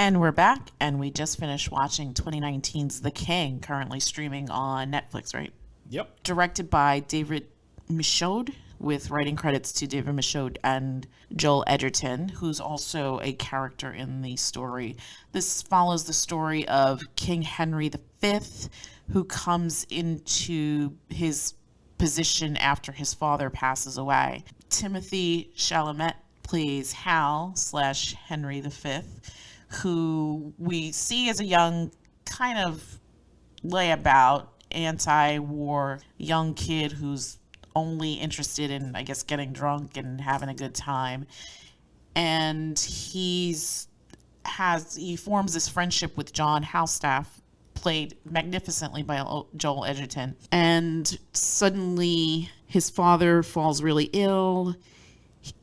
And we're back, and we just finished watching 2019's The King, currently streaming on Netflix, right? Yep. Directed by David Michôd, with writing credits to David Michôd and Joel Edgerton, who's also a character in the story. This follows the story of King Henry V, who comes into his position after his father passes away. Timothée Chalamet plays Hal / Henry V, who we see as a young, kind of layabout, anti-war young kid who's only interested in, I guess, getting drunk and having a good time. And he forms this friendship with John Falstaff, played magnificently by Joel Edgerton. And suddenly his father falls really ill.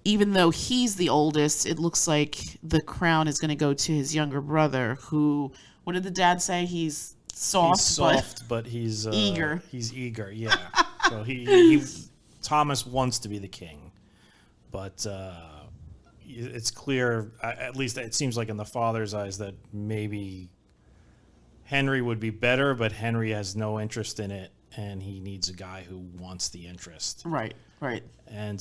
Even though he's the oldest, it looks like the crown is going to go to his younger brother, who, what did the dad say? He's soft, but he's eager. He's eager, yeah. So Thomas wants to be the king, but it's clear, at least it seems like in the father's eyes, that maybe Henry would be better, but Henry has no interest in it, and he needs a guy who wants the interest. Right. And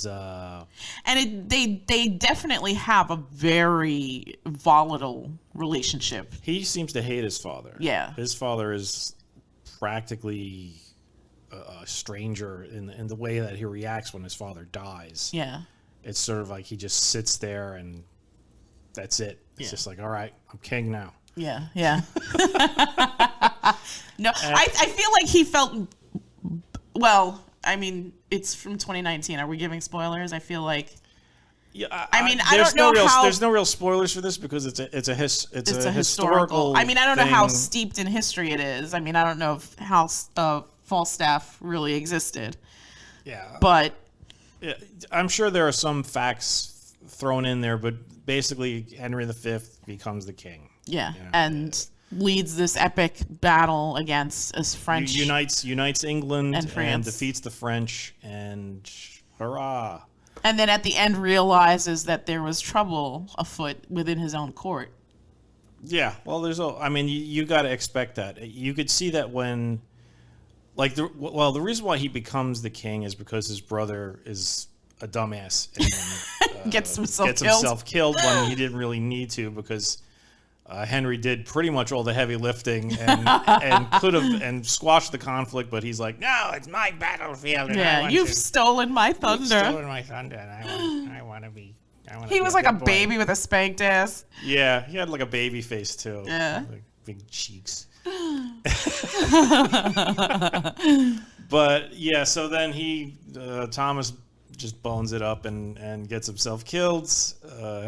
they definitely have a very volatile relationship. He seems to hate his father. Yeah. His father is practically a stranger in the way that he reacts when his father dies. Yeah. It's sort of like he just sits there and that's it. It's just like, all right, I'm king now. Yeah. No, I feel like he felt, well, I mean, it's from 2019. Are we giving spoilers? I feel like. Yeah, I don't know how. There's no real spoilers for this because it's a historical. I mean, I don't know how steeped in history it is. I mean, I don't know if how Falstaff really existed. Yeah, but I'm sure there are some facts thrown in there, but basically, Henry V becomes the king. Yeah, and leads this epic battle against us French. Unites England and France, and defeats the French, and hurrah! And then at the end realizes that there was trouble afoot within his own court. Yeah, well, you got to expect that. You could see that when, the reason why he becomes the king is because his brother is a dumbass and gets himself killed when he didn't really need to, because Henry did pretty much all the heavy lifting and could have and squashed the conflict, but he's like, no, it's my battlefield. Yeah, you've stolen my thunder. You've stolen my thunder, and I want to be. He was like a baby with a spanked ass. Yeah, he had like a baby face too. Yeah, like big cheeks. But yeah, so then Thomas just bones it up and gets himself killed.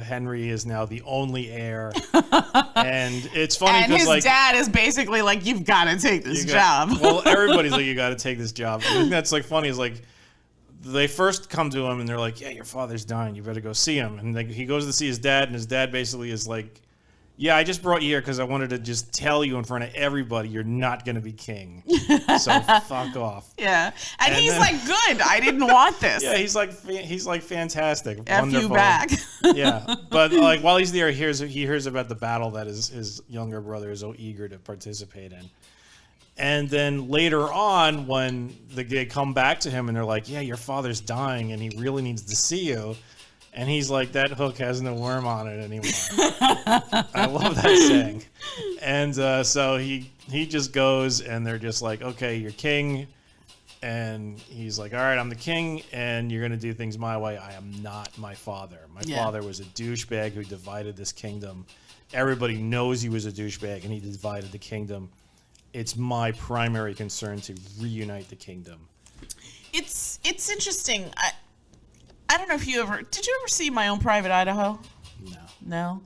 Henry is now the only heir, and it's funny because his dad is basically like, "You've got to take this job." Well, everybody's like, "You got to take this job." The thing that's funny is they first come to him and they're like, "Yeah, your father's dying. You better go see him." And he goes to see his dad, and his dad basically is like, "Yeah, I just brought you here because I wanted to just tell you in front of everybody you're not going to be king. So fuck off." Yeah, and he's like, "Good, I didn't want this." Yeah, he's like fantastic. F wonderful. you back. Yeah, but while he's there, he hears about the battle that his younger brother is so eager to participate in. And then later on, when they come back to him and they're like, "Yeah, your father's dying and he really needs to see you," and he's like, "That hook has no worm on it anymore." I love that saying. And so he just goes, and they're just like, "Okay, you're king." And he's like, "All right, I'm the king, and you're going to do things my way. I am not my father. My father was a douchebag who divided this kingdom. Everybody knows he was a douchebag, and he divided the kingdom. It's my primary concern to reunite the kingdom." It's interesting. I don't know if did you ever see My Own Private Idaho? No.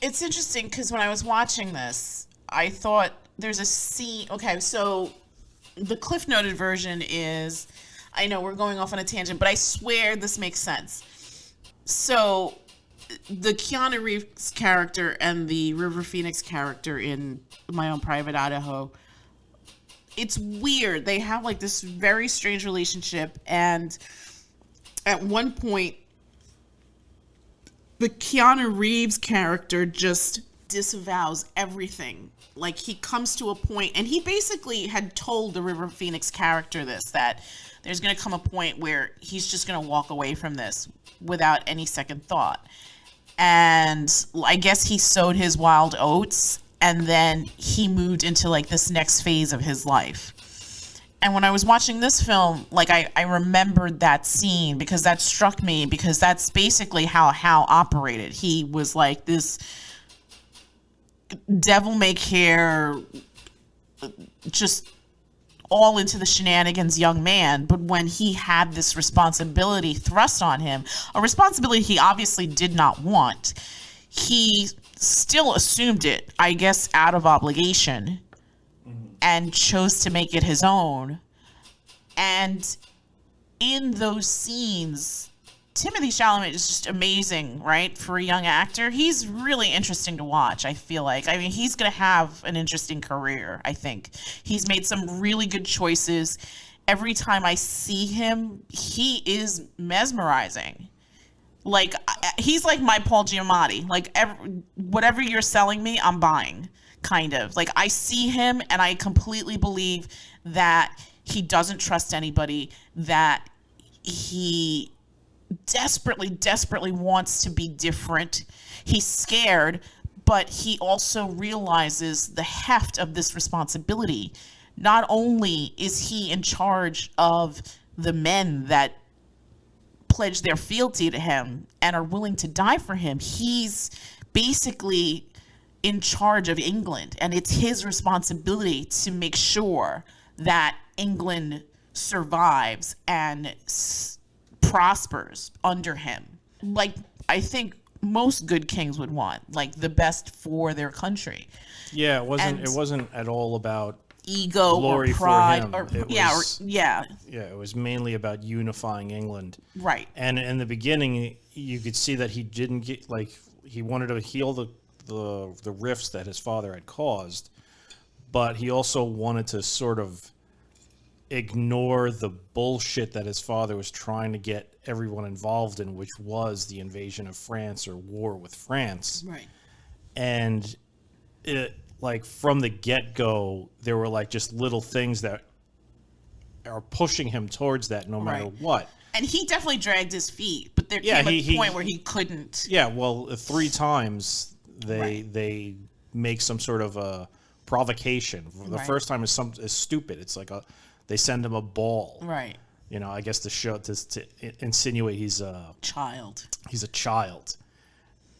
It's interesting because when I was watching this, I thought there's a scene. Okay, so the Cliff Noted version is, I know we're going off on a tangent, but I swear this makes sense. So the Keanu Reeves character and the River Phoenix character in My Own Private Idaho, it's weird. They have like this very strange relationship, and at one point, the Keanu Reeves character just disavows everything. Like, he comes to a point, and he basically had told the River Phoenix character that there's going to come a point where he's just going to walk away from this without any second thought. And I guess he sowed his wild oats, and then he moved into like this next phase of his life. And when I was watching this film, like I remembered that scene because that struck me, because that's basically how Hal operated. He was like this devil may care, just all into the shenanigans young man. But when he had this responsibility thrust on him, a responsibility he obviously did not want, he still assumed it, I guess, out of obligation, and chose to make it his own. And in those scenes, Timothée Chalamet is just amazing, right? For a young actor, he's really interesting to watch, I feel like. I mean, he's going to have an interesting career, I think. He's made some really good choices. Every time I see him, he is mesmerizing. Like, he's like my Paul Giamatti. Like, whatever you're selling me, I'm buying. Kind of. Like, I see him and I completely believe that he doesn't trust anybody, that he desperately wants to be different. He's scared, but he also realizes the heft of this responsibility. Not only is he in charge of the men that pledge their fealty to him and are willing to die for him, he's basically in charge of England, and it's his responsibility to make sure that England survives and prospers under him. Like, I think most good kings would want, like, the best for their country. Yeah, it wasn't at all about ego glory or pride, for him. Yeah, it was mainly about unifying England. Right. And in the beginning, you could see that he didn't get, like, he wanted to heal the rifts that his father had caused, but he also wanted to sort of ignore the bullshit that his father was trying to get everyone involved in, which was the invasion of France or war with France. Right. And it, like, from the get-go, there were like just little things that are pushing him towards that no matter what. And he definitely dragged his feet, but there came a point where he couldn't. Yeah, well, 3 times they make some sort of a provocation. The first time is stupid. It's like they send him a ball. Right. You know, I guess to insinuate he's a child. He's a child.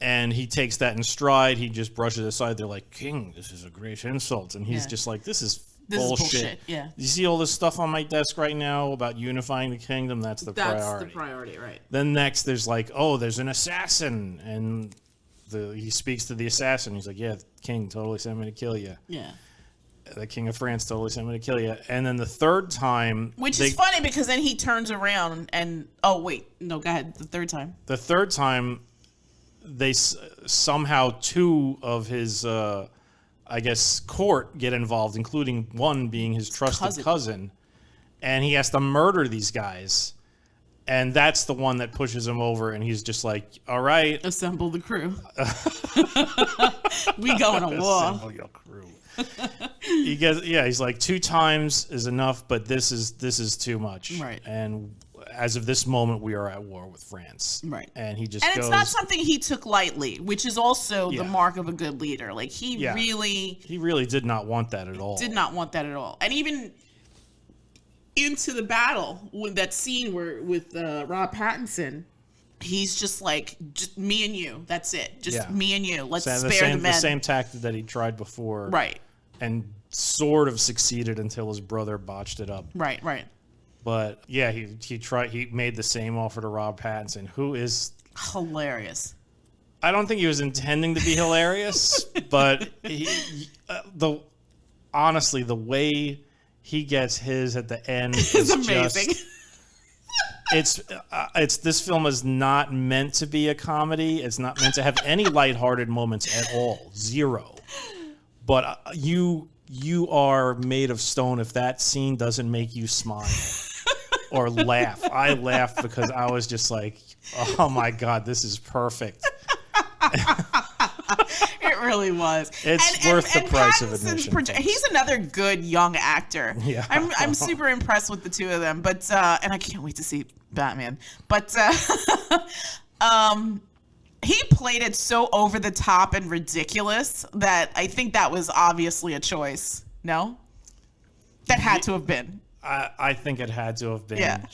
And he takes that in stride. He just brushes it aside. They're like, "King, this is a great insult." And he's just like, This is bullshit. Yeah. You see all this stuff on my desk right now about unifying the kingdom? That's the priority. That's the priority, right. Then next, there's like, oh, there's an assassin. And he speaks to the assassin. He's like, yeah, the king totally sent me to kill you. Yeah. The king of France totally sent me to kill you. And then the third time... Which is funny because then he turns around and... Oh, wait. No, go ahead. The third time. The third time, they somehow 2 of his... I guess, court get involved, including one being his trusted cousin. And he has to murder these guys. And that's the one that pushes him over, and he's just like, all right. Assemble the crew. We going to war. Assemble your crew. He's like, 2 times is enough, but this is too much. Right. And as of this moment, we are at war with France. Right. And he just goes... And it's not something he took lightly, which is also the mark of a good leader. Like, he really did not want that at all. Did not want that at all. And even into the battle, with that scene with Rob Pattinson, he's just like, just me and you. That's it. Just me and you. Let's spare the men. The same tactic that he tried before. Right. And sort of succeeded until his brother botched it up. Right. But yeah, he made the same offer to Rob Pattinson, who is hilarious. I don't think he was intending to be hilarious, but honestly, the way he gets his at the end is amazing. This film is not meant to be a comedy. It's not meant to have any lighthearted moments at all. 0. But you are made of stone if that scene doesn't make you smile or laugh. I laughed because I was just like, oh my God, this is perfect. It really was. It's worth the price of Pattinson's admission. He's another good young actor. Yeah. I'm super impressed with the two of them. But and I can't wait to see Batman. But he played it so over the top and ridiculous that I think that was obviously a choice. No? That had to have been. I think it had to have been. Yeah.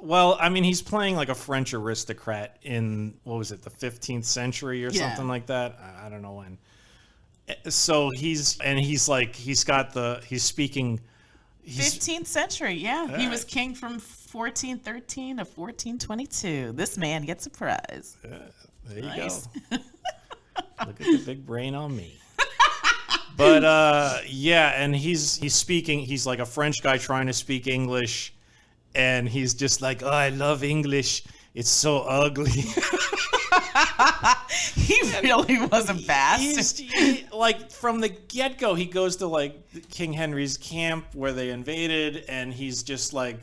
Well, I mean, he's playing like a French aristocrat in, what was it, the 15th century or something like that? I don't know when. So he's speaking. 15th century, yeah. He was king from 1413 to 1422. This man gets a prize. There you Nice. go. Look at the big brain on me. But yeah, and he's speaking. He's like a French guy trying to speak English, and he's just like, "Oh, I love English. It's so ugly." He really was a bastard. Like from the get-go, he goes to like King Henry's camp where they invaded, and he's just like,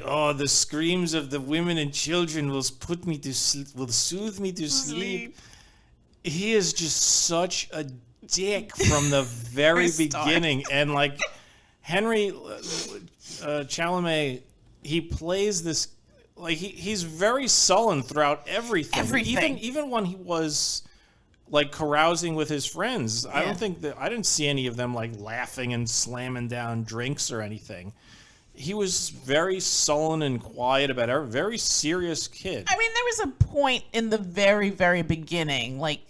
"Oh, the screams of the women and children will soothe me to sleep." He is just such a dick from the very beginning, and like Henry Chalamet, he plays this like he's very sullen throughout everything. Even when he was like carousing with his friends, I didn't see any of them like laughing and slamming down drinks or anything. He was very sullen and quiet about everything. Very serious kid. I mean, there was a point in the very, very beginning, like,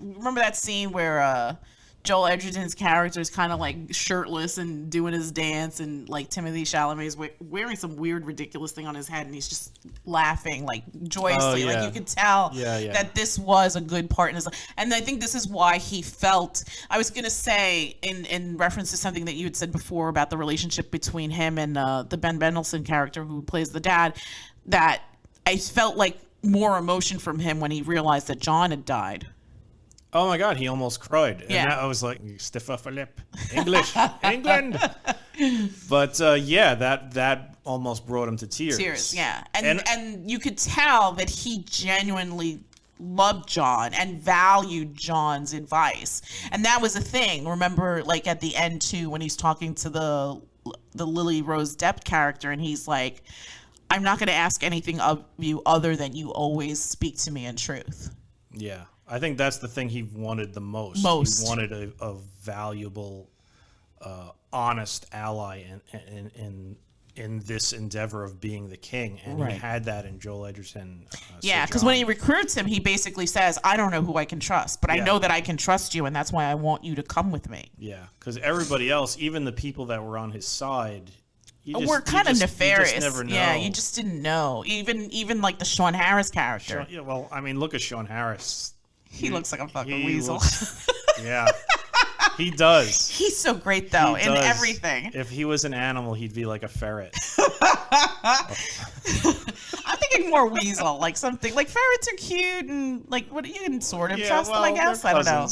remember that scene where Joel Edgerton's character is kind of like shirtless and doing his dance, and like Timothée Chalamet is wearing some weird, ridiculous thing on his head, and he's just laughing like joyously. Oh, yeah. Like you could tell that this was a good part in his life. And I think this is why he felt. I was gonna say in reference to something that you had said before about the relationship between him and the Ben Mendelsohn character who plays the dad, that I felt like more emotion from him when he realized that John had died. Oh my God, he almost cried. And I was like, stiff upper lip. English, England. But yeah, that almost brought him to tears. Tears, yeah. And you could tell that he genuinely loved John and valued John's advice. And that was a thing. Remember, like at the end too, when he's talking to the Lily Rose Depp character, and he's like, I'm not going to ask anything of you other than you always speak to me in truth. Yeah. I think that's the thing he wanted the most. He wanted a valuable, honest ally in this endeavor of being the king, and he had that in Joel Edgerton. Yeah, because when he recruits him, he basically says, "I don't know who I can trust, but I know that I can trust you, and that's why I want you to come with me." Yeah, because everybody else, even the people that were on his side, were kind of nefarious. You just never know. Yeah, you just didn't know. Even like the Sean Harris character. Yeah, well, I mean, look at Sean Harris. He looks like a fucking weasel. Yeah, he does. He's so great, though, in everything. If he was an animal, he'd be like a ferret. I'm thinking more weasel, like something. Like ferrets are cute and like what you can sort of trust them, I guess. I don't know.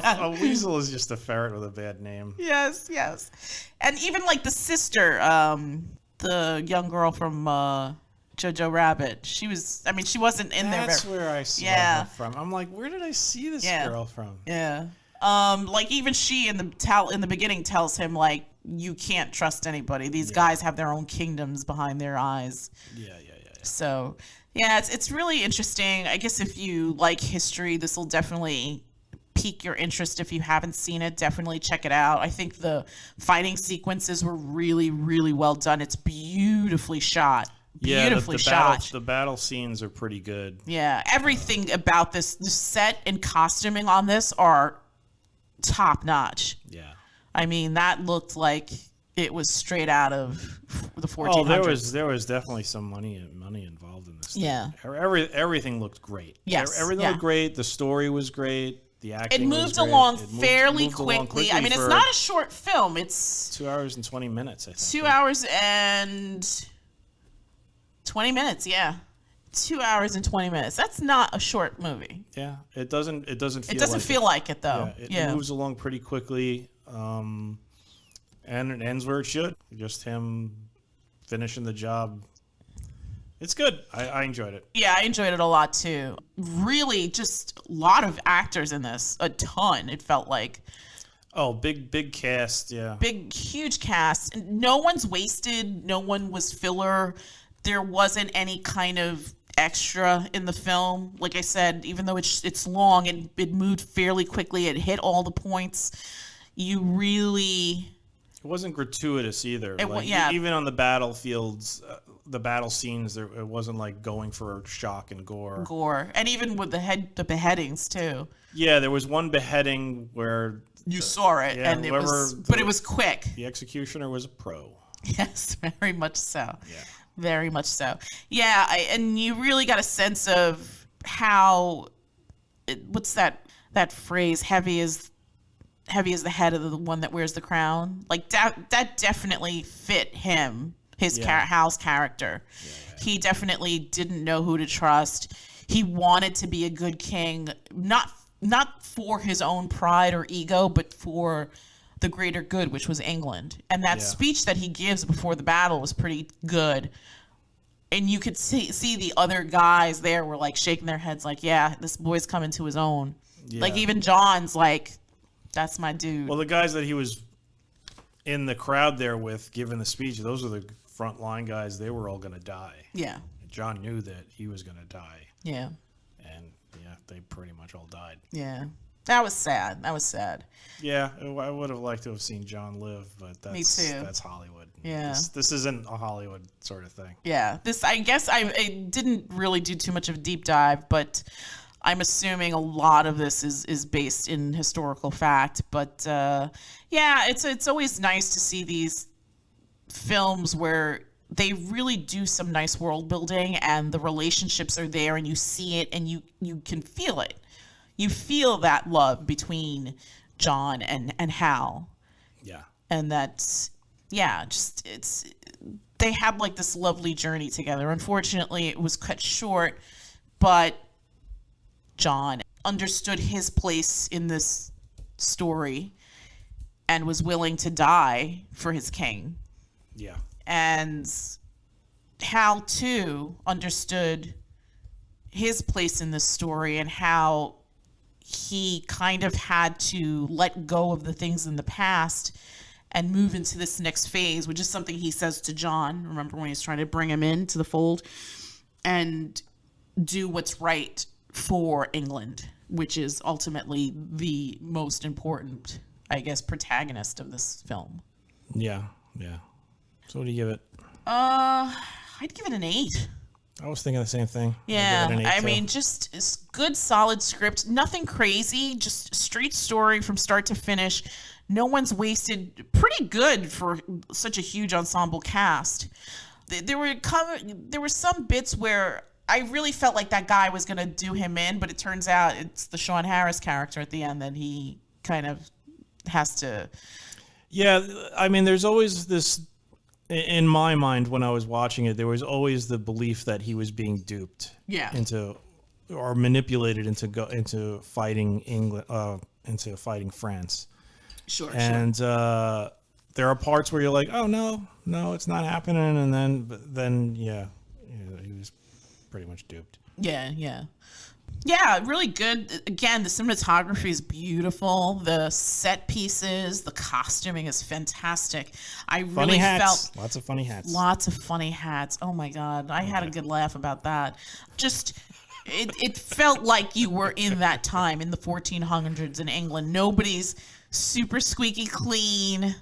Yeah. A weasel is just a ferret with a bad name. Yes. And even like the sister, the young girl from Jojo Rabbit. She wasn't in there. That's where I saw her from. I'm like, where did I see this girl from? Yeah. Like even she in the beginning tells him like, you can't trust anybody. These guys have their own kingdoms behind their eyes. Yeah. So yeah, it's really interesting. I guess if you like history, this will definitely pique your interest. If you haven't seen it, definitely check it out. I think the fighting sequences were really, really well done. It's beautifully shot. Beautifully shot. The battle scenes are pretty good. Yeah, everything about the set and costuming on this are top notch. Yeah, I mean that looked like it was straight out of the 1400s. Oh, there was definitely some money involved in this. Yeah, everything looked great. Yes, everything looked great. The story was great. The acting. It moved along fairly quickly. I mean, it's not a short film. It's 2 hours and 20 minutes. I think 2 hours and 20 minutes, yeah. 2 hours and 20 minutes. That's not a short movie. Yeah, it doesn't feel like it though. Yeah, it moves along pretty quickly, and it ends where it should. Just him finishing the job It's good. I enjoyed it. Yeah, I enjoyed it a lot too. Really, just a lot of actors in this. A ton, it felt like. Oh, big cast, yeah. Big, huge cast. No one's wasted. No one was filler. There wasn't any kind of extra in the film. Like I said, even though it's long, it moved fairly quickly. It hit all the points. You really... It wasn't gratuitous either. Yeah. Even on the battlefields, the battle scenes, it wasn't like going for shock and gore. And even with the beheadings too. Yeah, there was one beheading where you saw it, and it was quick. The executioner was a pro. Yes, very much so. Yeah. Very much so. Yeah, and you really got a sense of how, what's that phrase? Heavy is the head of the one that wears the crown. Like that definitely fit him, Hal's character. Yeah. He definitely didn't know who to trust. He wanted to be a good king, not for his own pride or ego, but for the greater good, which was England. And that speech that he gives before the battle was pretty good. And you could see the other guys there were like shaking their heads like, yeah, this boy's coming to his own. Yeah. Like even John's like, that's my dude. Well, the guys that he was in the crowd there with giving the speech, those are the front line guys. They were all going to die. Yeah. John knew that he was going to die. Yeah. And yeah, they pretty much all died. Yeah. That was sad. Yeah, I would have liked to have seen John live, but Me too. That's Hollywood. Yeah. This isn't a Hollywood sort of thing. Yeah. I guess I didn't really do too much of a deep dive, but I'm assuming a lot of this is based in historical fact. But yeah, it's always nice to see these films where they really do some nice world building and the relationships are there and you see it and you can feel it. You feel that love between John and Hal. Yeah. And that's, yeah, they had like this lovely journey together. Unfortunately, it was cut short, but John understood his place in this story and was willing to die for his king. Yeah. And Hal, too, understood his place in this story and how he kind of had to let go of the things in the past and move into this next phase, which is something he says to John. Remember when he's trying to bring him into the fold and do what's right for England, which is ultimately the most important, I guess, protagonist of this film. Yeah, yeah. So what do you give it? I'd give it an 8. I was thinking the same thing. Yeah, I mean, just it's good, solid script. Nothing crazy, just straight story from start to finish. No one's wasted. Pretty good for such a huge ensemble cast. There were some bits where I really felt like that guy was going to do him in, but it turns out it's the Sean Harris character at the end that he kind of has to... Yeah, I mean, there's always this... In my mind, when I was watching it, there was always the belief that he was being duped into, or manipulated into fighting England, into fighting France. Sure. And there are parts where you're like, oh no, it's not happening, and then he was pretty much duped. Yeah, really good. Again, the cinematography is beautiful. The set pieces, the costuming is fantastic. I really felt lots of funny hats. Lots of funny hats. Oh my God, I had a good laugh about that. Just, it felt like you were in that time in the 1400s in England. Nobody's super squeaky clean.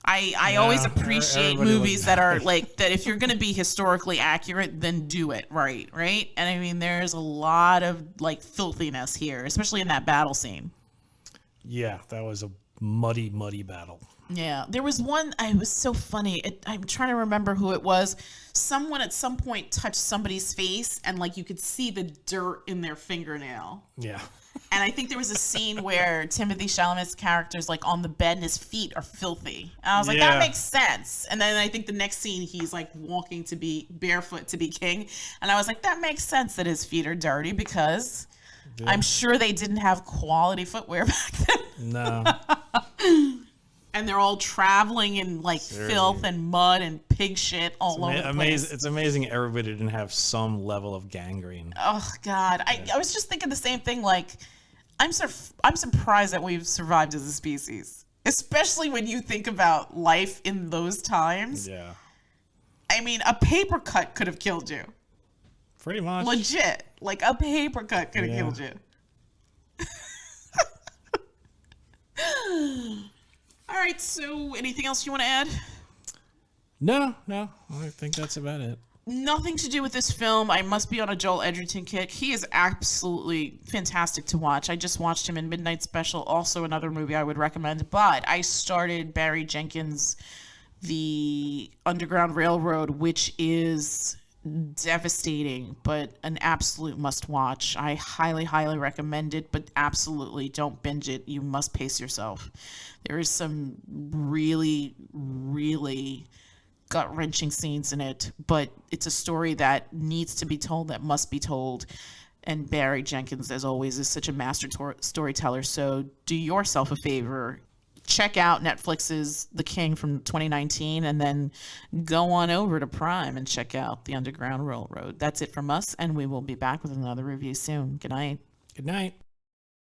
I always appreciate movies that are like that. If you're going to be historically accurate, then do it right. And I mean, there's a lot of like filthiness here, especially in that battle scene. Yeah, that was a muddy battle. Yeah, there was one. It was so funny. I'm trying to remember who it was. Someone at some point touched somebody's face, and like you could see the dirt in their fingernail. Yeah. And I think there was a scene where Timothée Chalamet's character is like on the bed and his feet are filthy. And I was like, that makes sense. And then I think the next scene, he's like walking to be barefoot to be king. And I was like, that makes sense that his feet are dirty because I'm sure they didn't have quality footwear back then. No. And they're all traveling in like filth and mud and pig shit all over the place. It's amazing everybody didn't have some level of gangrene. Oh God, I was just thinking the same thing. Like, I'm surprised that we've survived as a species, especially when you think about life in those times. Yeah. I mean, a paper cut could have killed you. Pretty much. Legit. Like, a paper cut could have killed you. All right, so anything else you want to add? No. I think that's about it. Nothing to do with this film. I must be on a Joel Edgerton kick. He is absolutely fantastic to watch. I just watched him in Midnight Special, also another movie I would recommend. But I started Barry Jenkins' The Underground Railroad, which is devastating, but an absolute must watch. I highly, highly recommend it, but absolutely don't binge it. You must pace yourself. There is some really, really gut-wrenching scenes in it, but it's a story that needs to be told, that must be told. And Barry Jenkins, as always, is such a master storyteller. So do yourself a favor. Check out Netflix's The King from 2019, and then go on over to Prime and check out The Underground Railroad. That's it from us, and we will be back with another review soon. Good night. Good night.